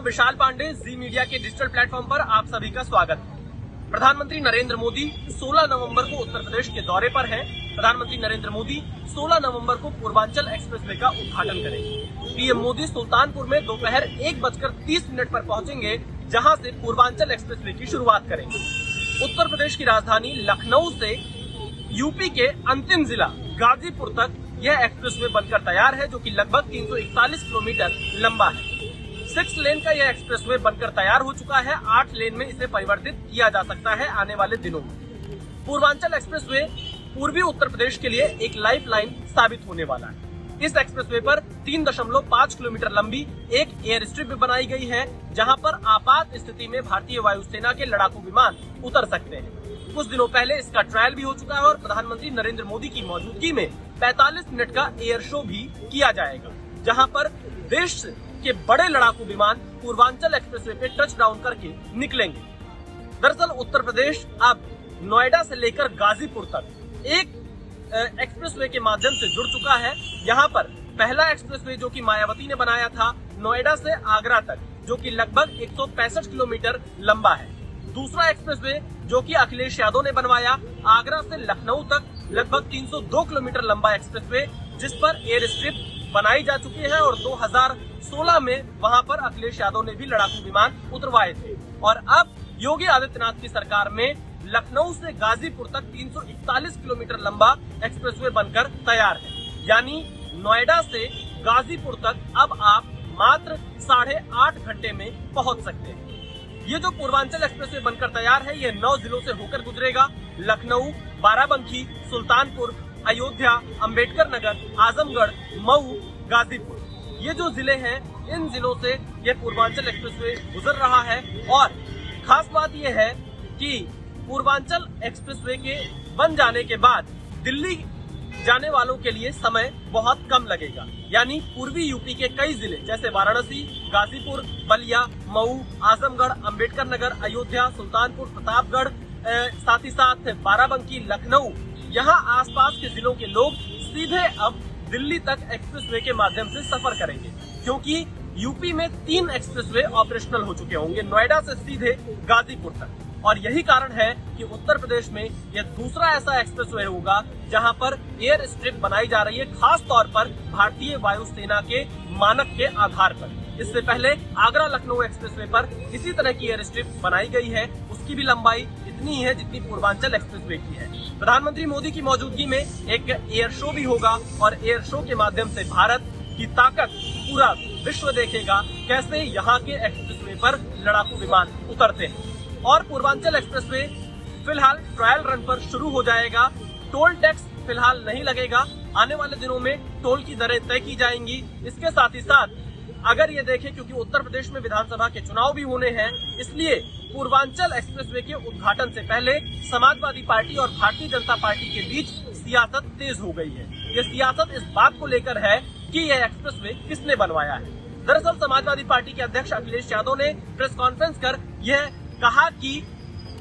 विशाल पांडे, जी media के digital platform पर आप सभी का स्वागत है। प्रधानमंत्री नरेंद्र मोदी 16 नवंबर को उत्तर प्रदेश के दौरे पर हैं। प्रधानमंत्री नरेंद्र मोदी 16 नवंबर को पूर्वांचल एक्सप्रेसवे का उद्घाटन करेंगे। पीएम मोदी सुल्तानपुर में दोपहर 1:30 पर पहुंचेंगे, जहां से पूर्वांचल एक्सप्रेसवे की शुरुआत करेंगे। उत्तर प्रदेश की राजधानी लखनऊ से यूपी के अंतिम जिला गाजीपुर तक यह एक्सप्रेसवे बनकर तैयार है, जो कि लगभग 341 किलोमीटर लंबा है। 6 लेन का यह एक्सप्रेसवे बनकर तैयार हो चुका है। 8 लेन में इसे परिवर्तित किया जा सकता है आने वाले दिनों में। पूर्वांचल एक्सप्रेसवे पूर्वी उत्तर प्रदेश के लिए एक लाइफलाइन साबित होने वाला है। इस एक्सप्रेसवे पर 3.5 किलोमीटर लंबी एक एयर स्ट्रिप भी बनाई गई है, जहां पर आपात स्थिति में भारतीय वायुसेना के लड़ाकू विमान उतर सकते हैं। कुछ दिनों पहले इसका ट्रायल भी हो चुका है और प्रधानमंत्री नरेंद्र मोदी की मौजूदगी में 45 मिनट का एयर शो भी किया जाएगा, जहां पर देश के बड़े लड़ाकू विमान पूर्वांचल एक्सप्रेसवे पे टच डाउन करके निकलेंगे। दरअसल उत्तर प्रदेश अब नोएडा से लेकर गाजीपुर तक एक एक्सप्रेसवे के माध्यम से जुड़ चुका है। यहाँ पर पहला एक्सप्रेसवे जो कि मायावती ने बनाया था नोएडा से आगरा तक, जो कि लगभग 165 किलोमीटर लंबा है। दूसरा एक्सप्रेसवे जो कि अखिलेश यादव ने बनवाया आगरा से लखनऊ तक, लगभग 302 किलोमीटर लंबा एक्सप्रेसवे, जिस पर एयर स्ट्रिप बनाई जा चुकी है और 2016 में वहां पर अखिलेश यादव ने भी लड़ाकू विमान उतरवाए थे। और अब योगी आदित्यनाथ की सरकार में लखनऊ से गाजीपुर तक 341 किलोमीटर लंबा एक्सप्रेसवे बनकर तैयार है। यानी नोएडा से गाजीपुर तक अब आप मात्र 8.5 घंटे में पहुंच सकते हैं। ये जो पूर्वांचल एक्सप्रेसवे बनकर तैयार है, ये 9 जिलों से होकर गुजरेगा। लखनऊ, बाराबंकी, सुल्तानपुर, अयोध्या, अंबेडकर नगर, आजमगढ़, मऊ, गाजीपुर, ये जो जिले हैं, इन जिलों से ये पूर्वांचल एक्सप्रेसवे गुजर रहा है। और खास बात यह है कि पूर्वांचल एक्सप्रेसवे के बन जाने के बाद दिल्ली जाने वालों के लिए समय बहुत कम लगेगा। यानी पूर्वी यूपी के कई जिले जैसे वाराणसी, गाजीपुर, बलिया, मऊ, आजमगढ़, अंबेडकर नगर, अयोध्या, सुल्तानपुर, प्रतापगढ़, साथ ही साथ बाराबंकी, लखनऊ, यहाँ आसपास के जिलों के लोग सीधे अब दिल्ली तक एक्सप्रेसवे के माध्यम से सफर करेंगे, क्योंकि यूपी में 3 एक्सप्रेसवे ऑपरेशनल हो चुके होंगे नोएडा से सीधे गाजीपुर तक। और यही कारण है कि उत्तर प्रदेश में यह दूसरा ऐसा एक्सप्रेसवे होगा जहां पर एयर स्ट्रिप बनाई जा रही है, खास तौर पर भारतीय वायुसेना के मानक के आधार पर। इससे पहले आगरा लखनऊ एक्सप्रेसवे पर इसी तरह की एयर स्ट्रिप बनाई गई है। उसकी भी लंबाई इतनी है जितनी पूर्वांचल एक्सप्रेसवे की है। प्रधानमंत्री मोदी की मौजूदगी में एक एयर शो भी होगा और एयर शो के माध्यम से भारत की ताकत पूरा विश्व देखेगा, कैसे यहाँ के एक्सप्रेसवे पर लड़ाकू विमान उतरते हैं। और पूर्वांचल एक्सप्रेसवे फिलहाल ट्रायल रन पर शुरू हो जाएगा। टोल टैक्स फिलहाल नहीं लगेगा। आने वाले दिनों में टोल की दरें तय की जाएंगी। इसके साथ ही साथ अगर ये देखें, क्योंकि उत्तर प्रदेश में विधानसभा के चुनाव भी होने हैं, इसलिए पूर्वांचल एक्सप्रेसवे के उद्घाटन से पहले समाजवादी पार्टी और भारतीय जनता पार्टी के बीच सियासत तेज हो गई है। ये सियासत इस बात को लेकर है कि यह एक्सप्रेसवे किसने बनवाया है। दरअसल समाजवादी पार्टी के अध्यक्ष अखिलेश यादव ने प्रेस कॉन्फ्रेंस कर यह कहा कि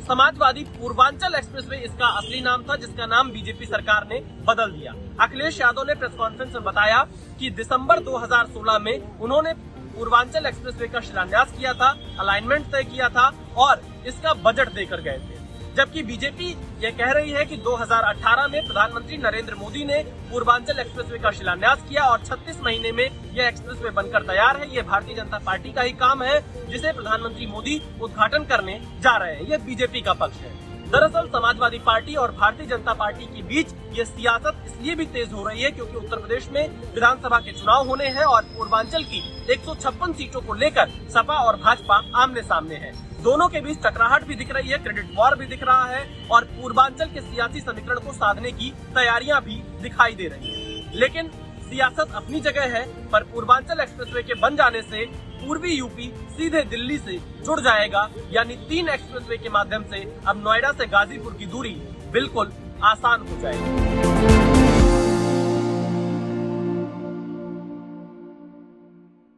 समाजवादी पूर्वांचल एक्सप्रेसवे इसका असली नाम था, जिसका नाम बीजेपी सरकार ने बदल दिया। अखिलेश यादव ने प्रेस कॉन्फ्रेंस में बताया कि दिसंबर 2016 में उन्होंने पूर्वांचल एक्सप्रेसवे का शिलान्यास किया था, अलाइनमेंट तय किया था और इसका बजट देकर गए थे। जबकि बीजेपी ये कह रही है कि 2018 में प्रधानमंत्री नरेंद्र मोदी ने पूर्वांचल एक्सप्रेसवे का शिलान्यास किया और 36 महीने में यह एक्सप्रेसवे बनकर तैयार है। ये भारतीय जनता पार्टी का ही काम है, जिसे प्रधानमंत्री मोदी उद्घाटन करने जा रहे हैं। ये बीजेपी का पक्ष है। दरअसल समाजवादी पार्टी और भारतीय जनता पार्टी के बीच ये सियासत इसलिए भी तेज हो रही है क्योंकि उत्तर प्रदेश में विधानसभा के चुनाव होने हैं और पूर्वांचल की 156 सीटों को लेकर सपा और भाजपा आमने सामने है। दोनों के बीच टकराहट भी दिख रही है, क्रेडिट वॉर भी दिख रहा है और पूर्वांचल के सियासी समीकरण को साधने की तैयारियां भी दिखाई दे रही है। लेकिन सियासत अपनी जगह है, पर पूर्वांचल एक्सप्रेसवे के बन जाने से पूर्वी यूपी सीधे दिल्ली से जुड़ जाएगा। यानी 3 एक्सप्रेसवे के माध्यम से अब नोएडा से गाजीपुर की दूरी बिल्कुल आसान हो जाएगी।